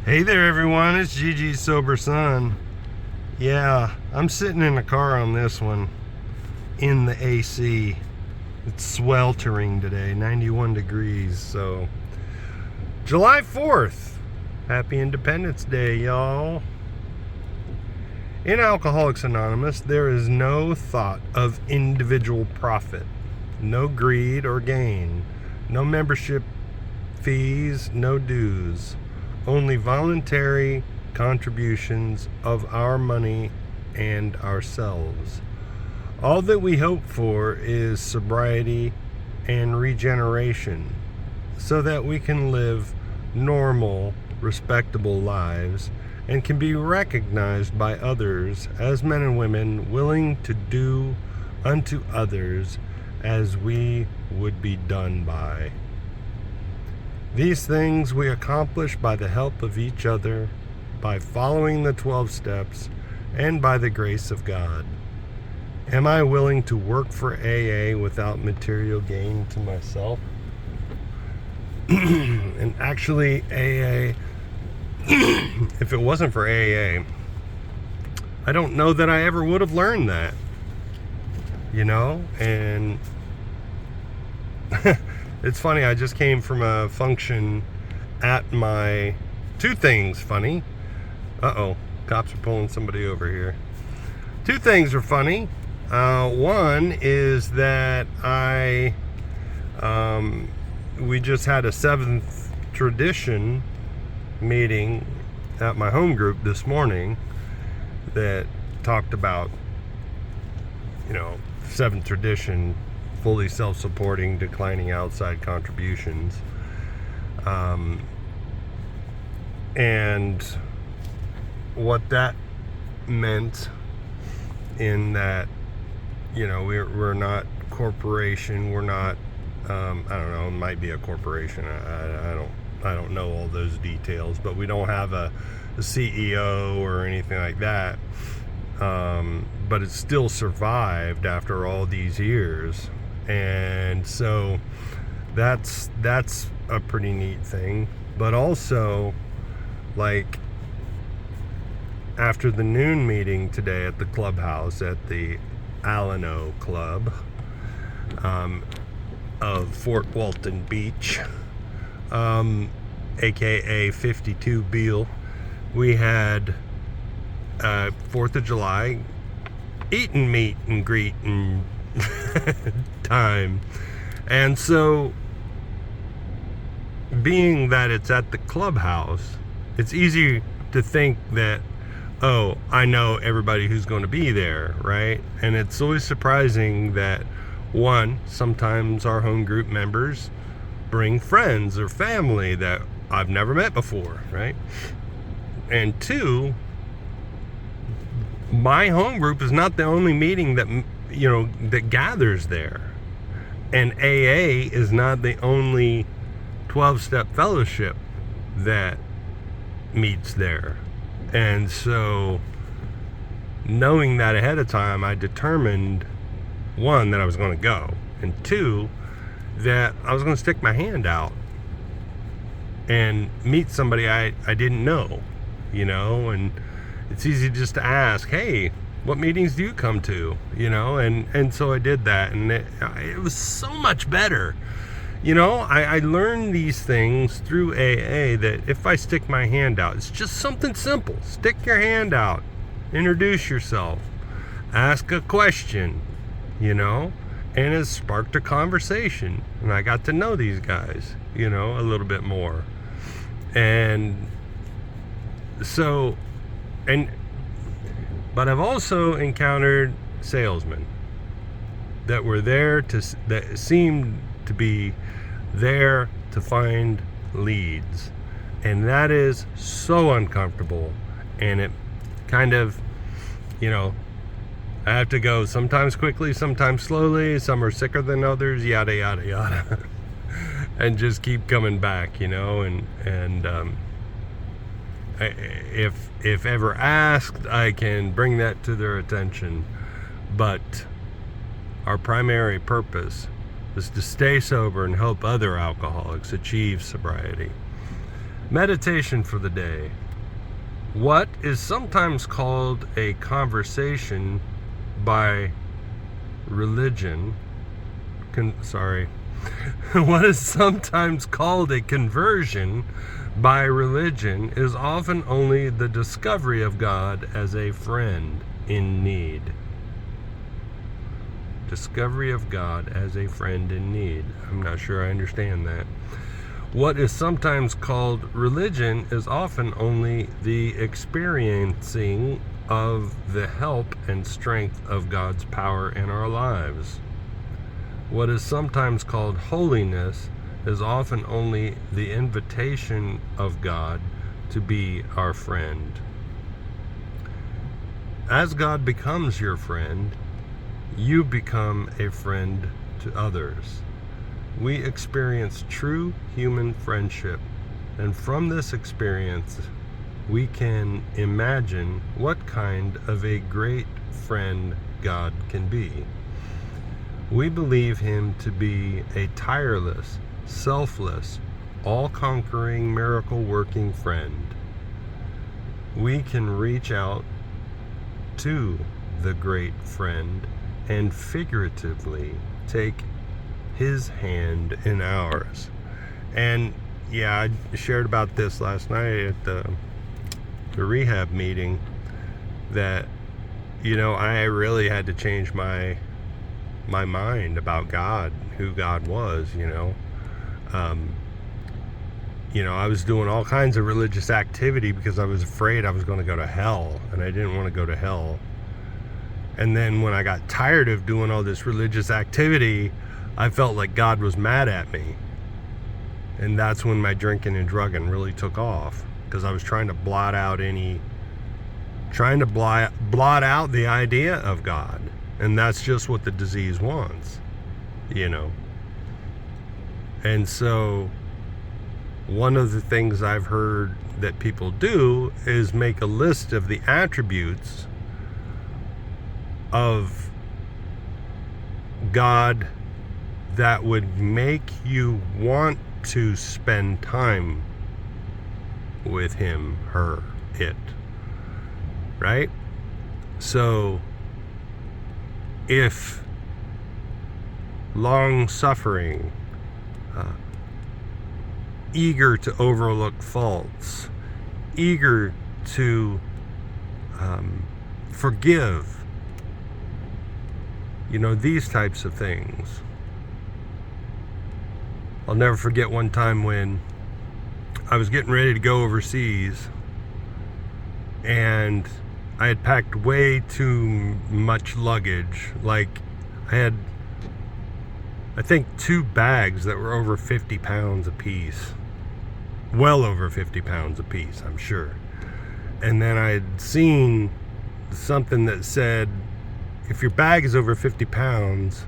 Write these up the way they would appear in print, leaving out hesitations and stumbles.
Hey there everyone, it's Gigi's Sober Son. Yeah, I'm sitting in the car on this one in the AC. It's sweltering today, 91 degrees, so July 4th. Happy Independence Day, y'all. In Alcoholics Anonymous, there is no thought of individual profit, no greed or gain, no membership fees, no dues. Only voluntary contributions of our money and ourselves. All that we hope for is sobriety and regeneration so that we can live normal, respectable lives and can be recognized by others as men and women willing to do unto others as we would be done by. These things we accomplish by the help of each other, by following the 12 steps, and by the grace of God. Am I willing to work for AA without material gain to myself? And actually, AA, if it wasn't for AA, I don't know that I ever would have learned that. And it's funny, I just came from a function at my... Two things funny. Uh-oh, cops are pulling somebody over here. Two things are funny. One is that we just had a 7th tradition meeting at my home group this morning that talked about, 7th tradition, fully self-supporting, declining outside contributions. And what that meant in that, we're not corporation, we're not, I don't know, it might be a corporation. I don't know all those details, but we don't have a CEO or anything like that. But it still survived after all these years. And so that's a pretty neat thing. But also, like, after the noon meeting today at the clubhouse at the Alano Club of Fort Walton Beach, aka 52 Beale, we had 4th of July eating meet and greet and time. And so, being that it's at the clubhouse, it's easy to think that, oh, I know everybody who's going to be there, right? And it's always surprising that, one, sometimes our home group members bring friends or family that I've never met before, right? And two, my home group is not the only meeting that that gathers there, and AA is not the only 12-step fellowship that meets there. And so, knowing that ahead of time, I determined, one, that I was going to go, and two, that I was going to stick my hand out and meet somebody I didn't know, and it's easy just to ask, hey, what meetings do you come to? And so I did that, and it was so much better. I learned these things through AA, that if I stick my hand out, it's just something simple. Stick your hand out, introduce yourself, ask a question, and it sparked a conversation, and I got to know these guys, a little bit more. And so, but I've also encountered salesmen that were there that seemed to be there to find leads, and that is so uncomfortable. And it kind of, I have to go sometimes quickly, sometimes slowly, some are sicker than others, yada yada yada. And just keep coming back, and if ever asked, I can bring that to their attention. But our primary purpose is to stay sober and help other alcoholics achieve sobriety. Meditation for the day. What is sometimes called a conversation by religion, what is sometimes called a conversion by religion is often only the discovery of God as a friend in need. Discovery of God as a friend in need. I'm not sure I understand that. What is sometimes called religion is often only the experiencing of the help and strength of God's power in our lives. What is sometimes called holiness is often only the invitation of God to be our friend. As God becomes your friend, you become a friend to others. We experience true human friendship, and from this experience, we can imagine what kind of a great friend God can be. We believe him to be a tireless, selfless, all-conquering, miracle-working friend. We can reach out to the great friend and figuratively take his hand in ours. And yeah, I shared about this last night at the rehab meeting, that, you know, I really had to change my mind about God, who God was, you know. I was doing all kinds of religious activity because I was afraid I was going to go to hell, and I didn't want to go to hell. And then when I got tired of doing all this religious activity, I felt like God was mad at me. And that's when my drinking and drugging really took off, because I was trying to blot out the idea of God. And that's just what the disease wants, you know. And so one of the things I've heard that people do is make a list of the attributes of God that would make you want to spend time with him, her, it. Right? So if long-suffering, eager to overlook faults, eager to forgive, you know, these types of things. I'll never forget one time when I was getting ready to go overseas, and I had packed way too much luggage. Like, I had, I think, 2 bags that were over 50 pounds apiece. Well over 50 pounds apiece, I'm sure. And then I had seen something that said, if your bag is over 50 pounds,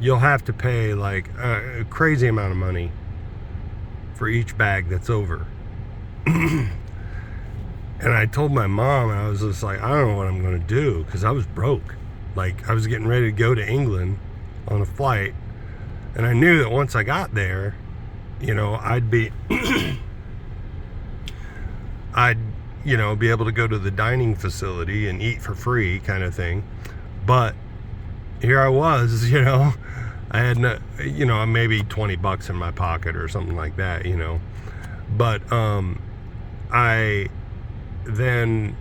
you'll have to pay like a crazy amount of money for each bag that's over. And I told my mom, and I was just like, I don't know what I'm going to do, because I was broke. Like, I was getting ready to go to England on a flight, and I knew that once I got there, you know, I'd be be able to go to the dining facility and eat for free kind of thing. But here I was, you know, I had maybe $20 in my pocket or something like that, you know. But I then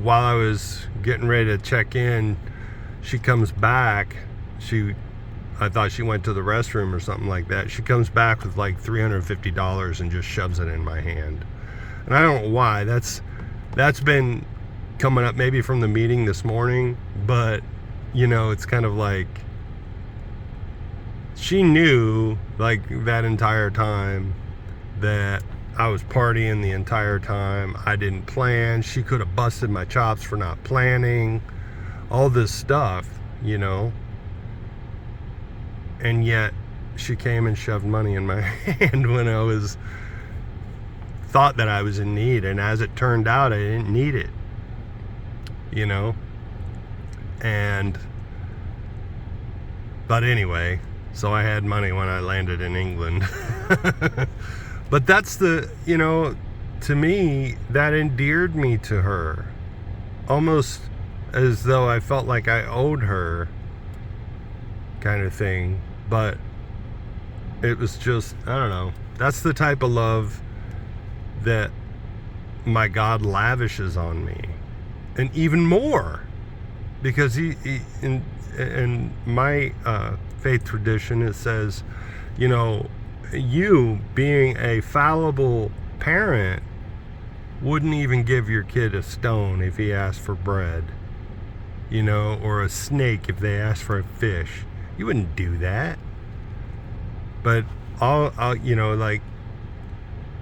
while I was getting ready to check in, she comes back. I thought she went to the restroom or something like that. She comes back with like $350 and just shoves it in my hand. And I don't know why. That's been coming up maybe from the meeting this morning, but you know, it's kind of like she knew, like, that entire time that I was partying the entire time. I didn't plan. She could have busted my chops for not planning all this stuff, you know. And yet she came and shoved money in my hand when I thought that I was in need. And as it turned out, I didn't need it, you know. And But anyway, so I had money when I landed in England. But that's the, you know, to me, that endeared me to her. Almost as though I felt like I owed her, kind of thing. But it was just, I don't know. That's the type of love that my God lavishes on me. And even more. Because he in my faith tradition, it says, you know, you being a fallible parent wouldn't even give your kid a stone if he asked for bread, you know, or a snake if they asked for a fish. You wouldn't do that. But I'll you know, like,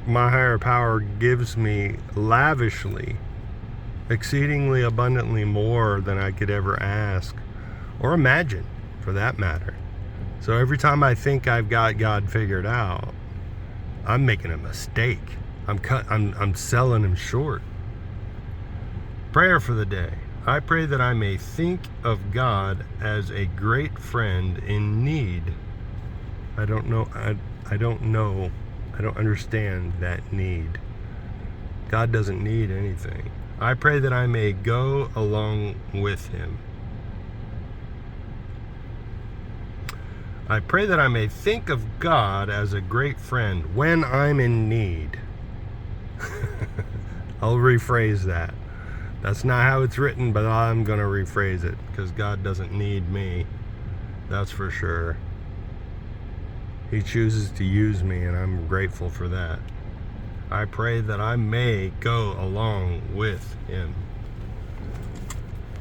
my higher power gives me lavishly, exceedingly abundantly more than I could ever ask or imagine, for that matter. So every time I think I've got God figured out, I'm making a mistake. I'm selling him short. Prayer for the day. I pray that I may think of God as a great friend in need. I don't understand that need. God doesn't need anything. I pray that I may go along with him. I pray that I may think of God as a great friend when I'm in need. I'll rephrase that. That's not how it's written, but I'm going to rephrase it, because God doesn't need me. That's for sure. He chooses to use me, and I'm grateful for that. I pray that I may go along with him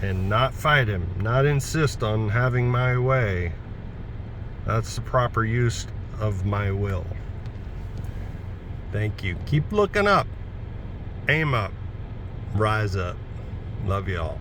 and not fight him, not insist on having my way. That's the proper use of my will. Thank you. Keep looking up. Aim up. Rise up. Love y'all.